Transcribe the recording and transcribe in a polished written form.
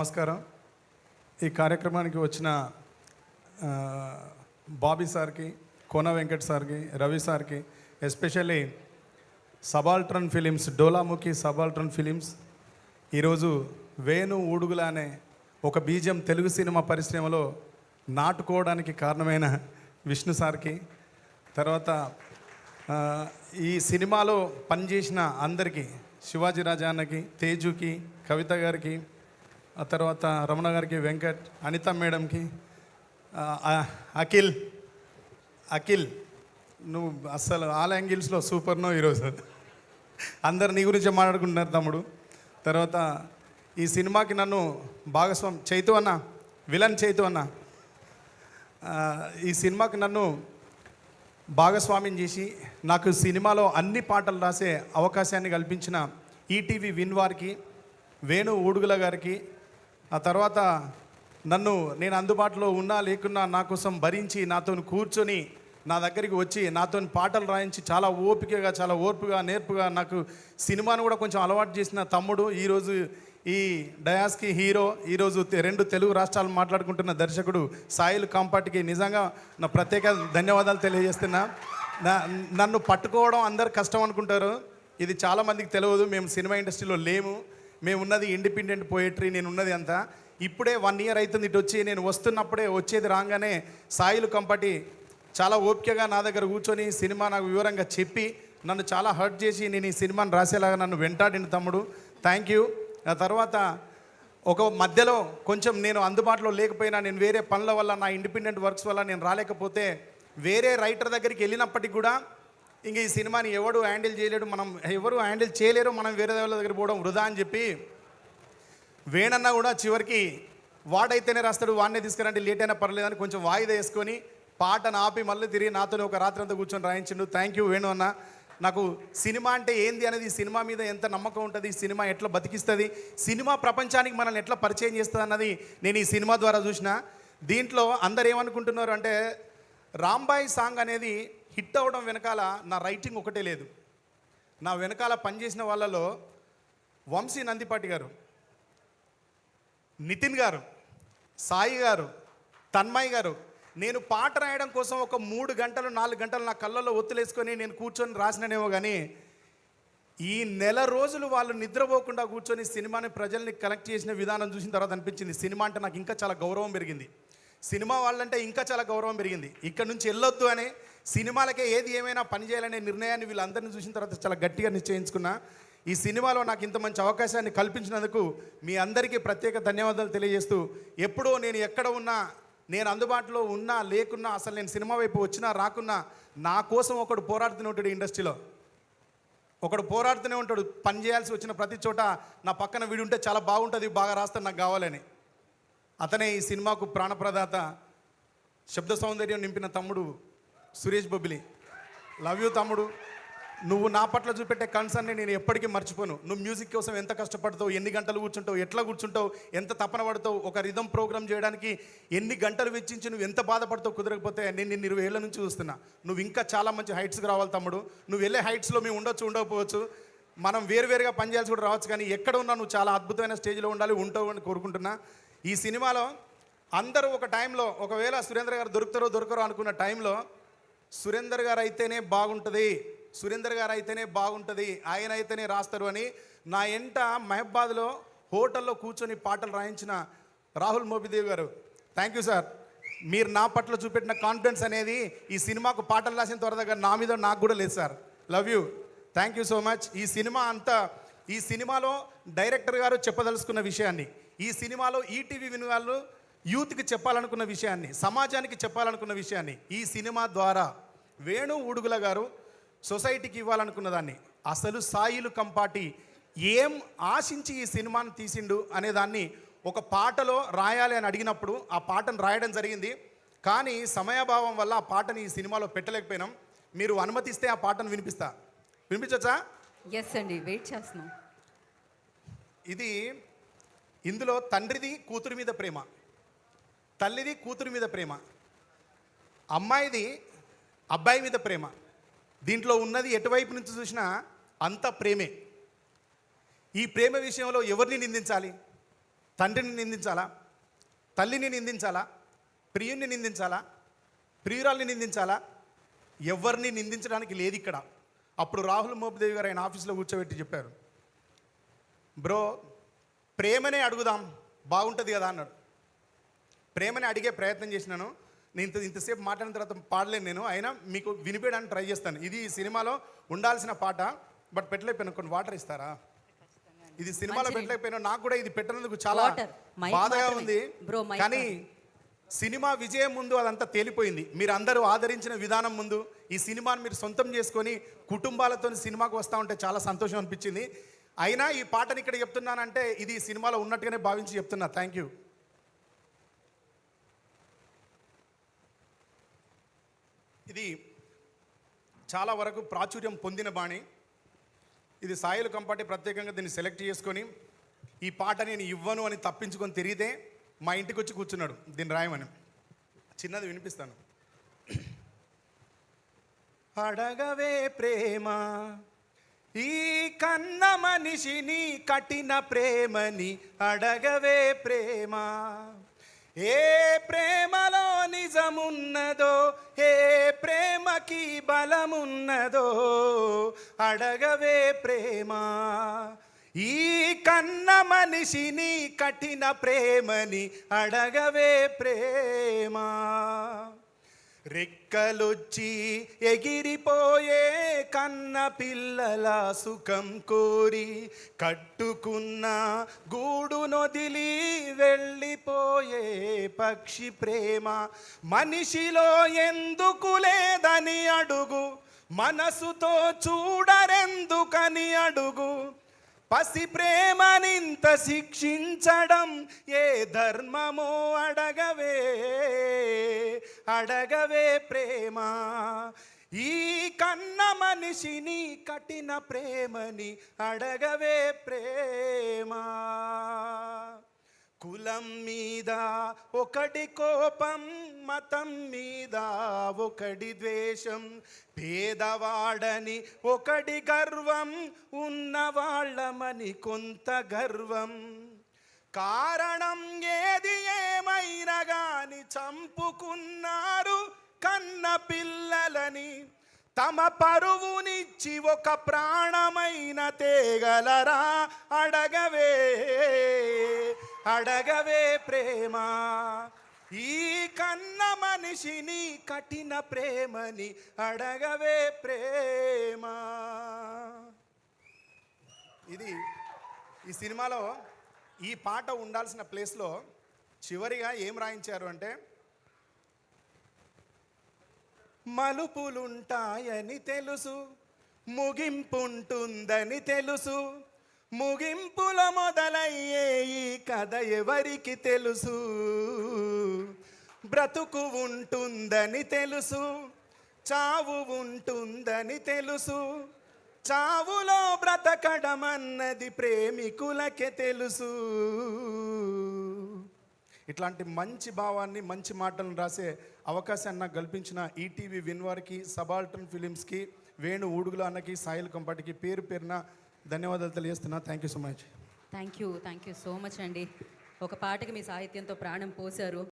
నమస్కారం. ఈ కార్యక్రమానికి వచ్చిన బాబీ సార్కి, కోన వెంకట్ సార్కి, రవి సార్కి, ఎస్పెషల్లీ సబాల్ట్రన్ ఫిలిమ్స్, డోలాముఖి సబాల్ట్రన్ ఫిలిమ్స్ ఈరోజు వేణు ఊడుగుల అనే ఒక బీజం తెలుగు సినిమా పరిశ్రమలో నాటుకోవడానికి కారణమైన విష్ణు సార్కి, తర్వాత ఈ సినిమాలో పనిచేసిన అందరికీ, శివాజీ రాజా అన్నకి, తేజుకి, కవిత గారికి, ఆ తర్వాత రమణ గారికి, వెంకట్, అనిత మేడంకి, అఖిల్ నువ్వు అస్సలు ఆల్ యాంగిల్స్లో సూపర్ నో ఈరోజు. అందరు నీ గురించే మాట్లాడుకుంటున్నారు తమ్ముడు. తర్వాత ఈ సినిమాకి నన్ను భాగస్వామి చైతు అన్న, విలన్ చైతు అన్న, ఈ సినిమాకి నన్ను భాగస్వామ్యం చేసి నాకు సినిమాలో అన్ని పాటలు రాసే అవకాశాన్ని కల్పించిన ఈటీవీ విన్ వారికి, వేణు ఊడుగుల గారికి, ఆ తర్వాత నేను అందుబాటులో ఉన్నా లేకున్నా నా కోసం భరించి నాతో కూర్చొని నా దగ్గరికి వచ్చి నాతో పాటలు రాయించి చాలా ఓపికగా, చాలా ఓర్పుగా, నేర్పుగా నాకు సినిమాను కూడా కొంచెం అలవాటు చేసిన తమ్ముడు, ఈరోజు ఈ డయాస్కి హీరో, ఈరోజు 2 తెలుగు రాష్ట్రాలు మాట్లాడుకుంటున్న దర్శకుడు సాయిల్ కాంపాటికి నిజంగా నా ప్రత్యేక ధన్యవాదాలు తెలియజేస్తున్నా. నన్ను పట్టుకోవడం అందరు కష్టం అనుకుంటారు, ఇది చాలామందికి తెలియదు. మేము సినిమా ఇండస్ట్రీలో లేము, మేము ఉన్నది ఇండిపెండెంట్ పోయట్రీ, నేను ఉన్నది అంతా. ఇప్పుడే 1 ఇయర్ అవుతుంది ఇటు వచ్చి. నేను వస్తున్నప్పుడే వచ్చేది రాగానే సాయిలు కంపటి చాలా ఓపికగా నా దగ్గర కూర్చొని సినిమా నాకు వివరంగా చెప్పి నన్ను చాలా హర్ట్ చేసి నేను ఈ సినిమాని రాసేలాగా నన్ను వెంటాడిన తమ్ముడు, థ్యాంక్ యూ. ఆ తర్వాత ఒక మధ్యలో కొంచెం నేను అందుబాటులో లేకపోయినా, నేను వేరే పనుల వల్ల, నా ఇండిపెండెంట్ వర్క్స్ వల్ల నేను రాలేకపోతే వేరే రైటర్ దగ్గరికి వెళ్ళినప్పటికీ కూడా ఇంక ఈ సినిమాని ఎవడు హ్యాండిల్ చేయలేడు, ఎవరు హ్యాండిల్ చేయలేరు, మనం వేరే వాళ్ళ దగ్గర పోవడం వృధా అని చెప్పి వేణన్న కూడా చివరికి వాడైతేనే రాస్తాడు, వాడినే తీసుకురంటే లేట్ అయినా పర్లేదని కొంచెం వాయిదా వేసుకొని పాటను ఆపి మళ్ళీ తిరిగి నాతో ఒక రాత్రి అంతా కూర్చొని రాయించిండు. థ్యాంక్ యూ వేణు అన్న. నాకు సినిమా అంటే ఏంది అనేది, సినిమా మీద ఎంత నమ్మకం ఉంటుంది, సినిమా ఎట్లా బతికిస్తుంది, సినిమా ప్రపంచానికి మనల్ని ఎట్లా పరిచయం చేస్తుంది అన్నది నేను ఈ సినిమా ద్వారా చూసిన. దీంట్లో అందరు ఏమనుకుంటున్నారు అంటే రాంబాయి సాంగ్ అనేది హిట్ అవ్వడం వెనకాల నా రైటింగ్ ఒకటే లేదు. నా వెనకాల పనిచేసిన వాళ్ళలో వంశీ నందిపాటి గారు, నితిన్ గారు, సాయి గారు, తన్మయ్ గారు, నేను పాట రాయడం కోసం ఒక 3 గంటలు 4 గంటలు నా కళ్ళల్లో ఒత్తులేసుకొని నేను కూర్చొని రాసిననేమో కానీ ఈ నెల రోజులు వాళ్ళు నిద్రపోకుండా కూర్చొని సినిమాని ప్రజల్ని కనెక్ట్ చేసిన విధానం చూసిన తర్వాత అనిపించింది సినిమా అంటే నాకు ఇంకా చాలా గౌరవం పెరిగింది, సినిమా వాళ్ళంటే ఇంకా చాలా గౌరవం పెరిగింది. ఇక్కడ నుంచి వెళ్ళొద్దు అని, సినిమాలకే ఏది ఏమైనా పని చేయాలనే నిర్ణయాన్ని వీళ్ళందరినీ చూసిన తర్వాత చాలా గట్టిగా నిశ్చయించుకున్నా. ఈ సినిమాలో నాకు ఇంత మంచి అవకాశాన్ని కల్పించినందుకు మీ అందరికీ ప్రత్యేక ధన్యవాదాలు తెలియజేస్తూ, ఎప్పుడో నేను ఎక్కడ ఉన్నా, నేను అందుబాటులో ఉన్నా లేకున్నా, అసలు నేను సినిమా వైపు వచ్చినా రాకున్నా నా కోసం ఒకడు పోరాడుతూనే ఉంటాడు. ఇండస్ట్రీలో ఒకడు పోరాడుతూనే ఉంటాడు. పని చేయాల్సి వచ్చిన ప్రతి చోట నా పక్కన వీడు ఉంటే చాలా బాగుంటుంది, బాగా రాస్తాను, నాకు కావాలని. అతనే ఈ సినిమాకు ప్రాణప్రదాత, శబ్ద సౌందర్యం నింపిన తమ్ముడు సురేష్ బొబ్బిలి. లవ్ యూ తమ్ముడు. నువ్వు నా పట్ల చూపెట్టే కన్సర్న్ని నేను ఎప్పటికీ మర్చిపోను. నువ్వు మ్యూజిక్ కోసం ఎంత కష్టపడతావు, ఎన్ని గంటలు కూర్చుంటావు, ఎట్లా కూర్చుంటావు, ఎంత తపన పడతావు, ఒక రిథమ్ ప్రోగ్రామ్ చేయడానికి ఎన్ని గంటలు వెచ్చించి నువ్వు ఎంత బాధపడతావు. కుదరకపోతే నేను నిన్ను 20 ఏళ్ళ నుంచి చూస్తున్నా. నువ్వు ఇంకా చాలా మంచి హైట్స్కి రావాలి తమ్ముడు. నువ్వు వెళ్ళే హైట్స్లో మేము ఉండకపోవచ్చు, మనం వేరువేరుగా పనిచేయాల్సి కూడా రావచ్చు, కానీ ఎక్కడ ఉన్నా నువ్వు చాలా అద్భుతమైన స్టేజ్లో ఉండాలి, ఉంటావు అని కోరుకుంటున్నా. ఈ సినిమాలో అందరూ ఒక టైంలో, ఒకవేళ సురేంద్ర గారు దొరకరో అనుకున్న టైంలో సురేందర్ గారు అయితేనే బాగుంటుంది, సురేందర్ గారు అయితేనే బాగుంటుంది, ఆయన అయితేనే రాస్తారు అని నా ఎంట మహబాద్లో హోటల్లో కూర్చొని పాటలు రాయించిన రాహుల్ మోబిదేవ్ గారు, థ్యాంక్ యూ సార్. మీరు నా పట్ల చూపెట్టిన కాన్ఫిడెన్స్ అనేది ఈ సినిమాకు పాటలు రాసిన త్వరగా నా మీద నాకు కూడా లేదు sir. Love you, thank you so much. ఈ సినిమాలో డైరెక్టర్ గారు చెప్పదలుచుకున్న విషయాన్ని, ఈ సినిమాలో ఈటీవీ విన్ వాళ్ళు యూత్కి చెప్పాలనుకున్న విషయాన్ని, సమాజానికి చెప్పాలనుకున్న విషయాన్ని ఈ సినిమా ద్వారా వేణు ఊడుగుల గారు సొసైటీకి ఇవ్వాలనుకున్న దాన్ని, అసలు సాయిలు కంపాటి ఏం ఆశించి ఈ సినిమాను తీసిండు అనేదాన్ని ఒక పాటలో రాయాలి అని అడిగినప్పుడు ఆ పాటను రాయడం జరిగింది. కానీ సమయాభావం వల్ల ఆ పాటని ఈ సినిమాలో పెట్టలేకపోయినాం. మీరు అనుమతిస్తే ఆ పాటను వినిపించచ్చా? ఎస్ అండి, వెయిట్ చేస్తున్నాం. ఇందులో తండ్రిది కూతురు మీద ప్రేమ, తల్లిది కూతురు మీద ప్రేమ, అమ్మాయిది అబ్బాయి మీద ప్రేమ. దీంట్లో ఉన్నది ఎటువైపు నుంచి చూసినా అంత ప్రేమే. ఈ ప్రేమ విషయంలో ఎవరిని నిందించాలి? తండ్రిని నిందించాలా, తల్లిని నిందించాలా, ప్రియుణ్ణి నిందించాలా, ప్రియురాల్ని నిందించాలా? ఎవరిని నిందించడానికి లేదు ఇక్కడ. అప్పుడు రాహుల్ మోపిదేవి గారు ఆయన ఆఫీస్లో కూర్చోబెట్టి చెప్పారు, బ్రో ప్రేమనే అడుగుదాం బాగుంటుంది కదా అన్నాడు. ప్రేమని అడిగే ప్రయత్నం చేసినాను. నేను ఇంతసేపు మాట్లాడిన తర్వాత పాడలేను నేను, అయినా మీకు వినిపించడానికి ట్రై చేస్తాను. ఇది ఈ సినిమాలో ఉండాల్సిన పాట, బట్ పెట్టలేకపోయినా. కొన్ని వాటర్ ఇస్తారా? ఇది సినిమాలో పెట్టలేకపోయినా. నాకు కూడా ఇది పెట్టినందుకు చాలా బాధగా ఉంది. కానీ సినిమా విజయం ముందు అదంతా తేలిపోయింది. మీరు అందరూ ఆదరించిన విధానం ముందు ఈ సినిమాని మీరు సొంతం చేసుకొని కుటుంబాలతో సినిమాకు వస్తూ ఉంటే చాలా సంతోషం అనిపించింది. అయినా ఈ పాటని ఇక్కడ చెప్తున్నానంటే ఇది సినిమాలో ఉన్నట్టుగానే భావించి చెప్తున్నా. Thank you. ఇది చాలా వరకు ప్రాచుర్యం పొందిన బాణి. ఇది సాయిలు కంపాటి ప్రత్యేకంగా దీన్ని సెలెక్ట్ చేసుకొని ఈ పాట నేను ఇవ్వను అని తప్పించుకొని తిరిగితే మా ఇంటికి వచ్చి కూర్చున్నాడు దీన్ని రాయమని. చిన్నది వినిపిస్తాను. అడగవే ప్రేమ ఈ కన్న మనిషిని కఠిన ప్రేమని, అడగవే ప్రేమ ఏ ప్రేమలో నిజమున్నదో, ఏ ప్రేమకి బలమున్నదో, అడగవే ప్రేమ ఈ కన్న మనిషిని కఠిన ప్రేమని, అడగవే ప్రేమ. రెక్కలొచ్చి ఎగిరిపోయే కన్న పిల్లల సుఖం కోరి కట్టుకున్న గూడు నొదిలి వెళ్ళిపోయే పక్షి ప్రేమ. మనిషిలో ఎందుకు లేదని అడుగు, మనసుతో చూడరెందుకని అడుగు. పసి ప్రేమనింత శిక్షించడం ఏ ధర్మమో, అడగవే అడగవే ప్రేమ ఈ కన్న మనిషిని కఠిన ప్రేమని, అడగవే ప్రేమ. కులం మీద ఒకటి కోపం, మతం మీద ఒకటి ద్వేషం, పేదవాడని ఒకటి గర్వం, ఉన్నవాళ్ళమని కొంత గర్వం. కారణం ఏది ఏమైనా గాని చంపుకున్నారు కన్న పిల్లలని. తమ పరువునిచ్చి ఒక ప్రాణమైన తేగలరా, అడగవే అడగవే ప్రేమ ఈ కన్న మనిషిని కఠిన ప్రేమని, అడగవే ప్రేమ. ఇది ఈ సినిమాలో ఈ పాట ఉండాల్సిన ప్లేస్లో చివరిగా ఏం రాయించారు అంటే, మలుపులుంటాయని తెలుసు, ముగింపుంటుందని తెలుసు, ముగింపులో మొదలయ్యే ఈ కథ ఎవరికి తెలుసు. బ్రతుకు ఉంటుందని తెలుసు, చావు ఉంటుందని తెలుసు, చావులో బ్రతకడం అన్నది ప్రేమికులకే తెలుసు. ఇట్లాంటి మంచి భావాన్ని, మంచి మాటలను రాసే అవకాశాన్ని నాకు కల్పించిన ఈటీవీ విన్ వారికి, సబాల్టర్న్ ఫిలిమ్స్కి, వేణు ఊడుగుల అన్నకి, సాయిల్ కంపాటికి పేరు పేరున ధన్యవాదాలు తెలియజేస్తున్నా. Thank you so much. Thank you so much అండి. ఒక పాటకి మీ సాహిత్యంతో ప్రాణం పోశారు.